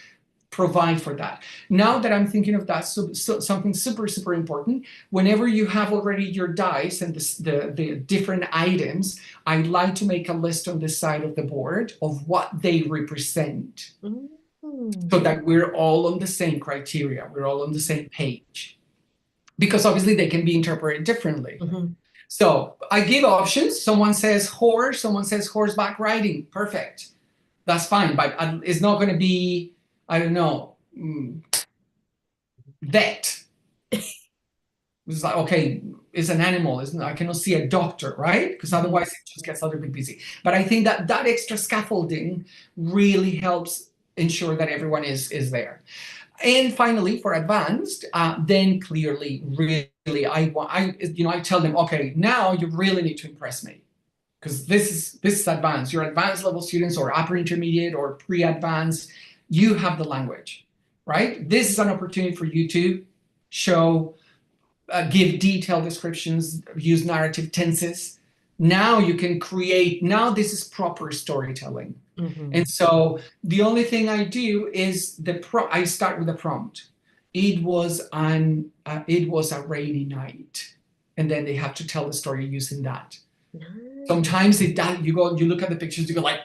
provide for that. Now that I'm thinking of that, so something super, super important, whenever you have already your dice and the different items, I like to make a list on the side of the board of what they represent, so Mm. that we're all on the same criteria, we're all on the same page, because obviously they can be interpreted differently. Mhm. So I give options. Someone says horse, someone says horseback riding. Perfect. That's fine, but it's not going to be, I don't know, vet. It's like, okay, it's an animal. I cannot see a doctor, right? Because Mhm. otherwise it just gets a little bit busy. But I think that extra scaffolding really helps ensure that everyone is there. And finally, for advanced, then clearly, really, I tell them, okay, now you really need to impress me, because this is advanced. Your advanced level students, or upper intermediate, or pre-advanced, you have the language, right? This is an opportunity for you to show, give detailed descriptions, use narrative tenses. Now you can create. Now this is proper storytelling. And Mhm. so the only thing I do is I start with a prompt. It was a rainy night, and then they have to tell the story using that. Nice. Sometimes you look at the pictures, you go like,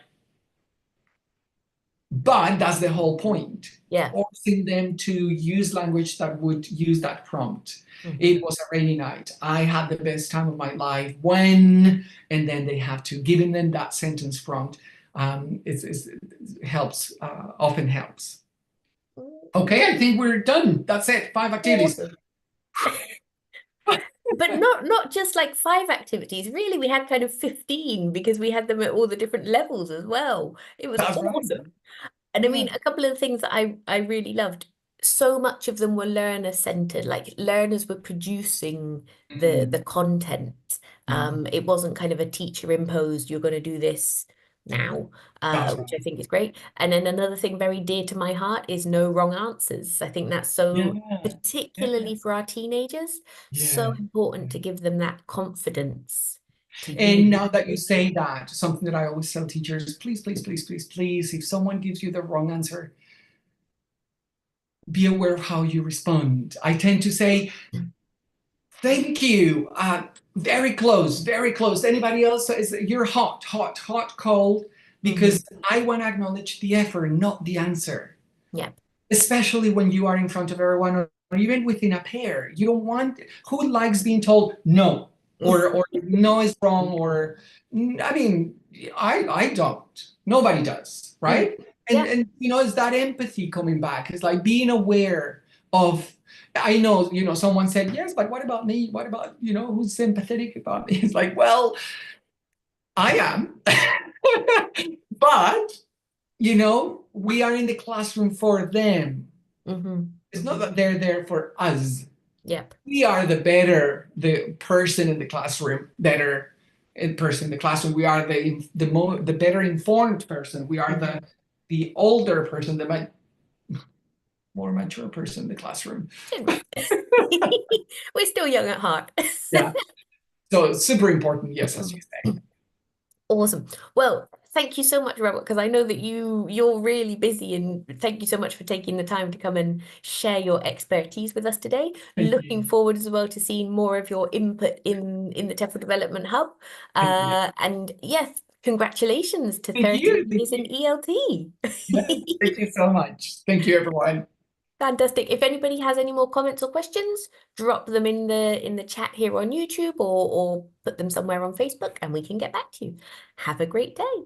but that's the whole point. Yeah. Forcing them to use language that would use that prompt. Mhm. It was a rainy night. I had the best time of my life when, and then they have to, giving them that sentence prompt, helps, often helps. Okay, I think we're done. That's it. 5 activities. Awesome. But not just like 5 activities. Really, we had kind of 15, because we had them at all the different levels as well. It was That's right. awesome. And I Yeah. mean, a couple of the things that I really loved, so much of them were learner centered, like learners were producing the Mhm. content. It wasn't kind of a teacher imposed, you're going to do this now, That's which I right. think is great. And then another thing very dear to my heart is no wrong answers. I think that's Yeah. so, Yeah. particularly for our teenagers, so Yeah. important to give them that confidence to use. And now that you say that, something that I always tell teachers, please, please, please, please, please, if someone gives you the wrong answer, be aware of how you respond. I tend to say, thank you. Very close, very close. Anybody else? You're hot, hot, hot, cold, Mhm. because I want to acknowledge the effort, not the answer. Yeah. Especially when you are in front of everyone or even within a pair. You don't want, who likes being told no, or no is wrong, or I mean, I don't. Nobody does, Mm. right? Yeah. And it's that empathy coming back. It's like being aware of, I know, someone said, yes, but what about me? What about, who's sympathetic about me? It's like, well, I am. But, we are in the classroom for them. It's not that they're there for us. Yep. We are the person in the classroom, better in person in the classroom. We are the better informed person. We are the older person, the more mature person in the classroom. We're still young at heart. Yeah. So it's super important, yes, as you say. Awesome. Well, thank you so much, Robert, because I know that you're really busy, and thank you so much for taking the time to come and share your expertise with us today. Thank Looking you. forward as well to seeing more of your input in the TEFL Development Hub. Thank you. And yes, congratulations to Thank 30 you. Thank years in you. ELT. Yes, thank you so much. Thank you, everyone. Fantastic. If anybody has any more comments or questions, drop them in the chat here on YouTube, or put them somewhere on Facebook and we can get back to you. Have a great day.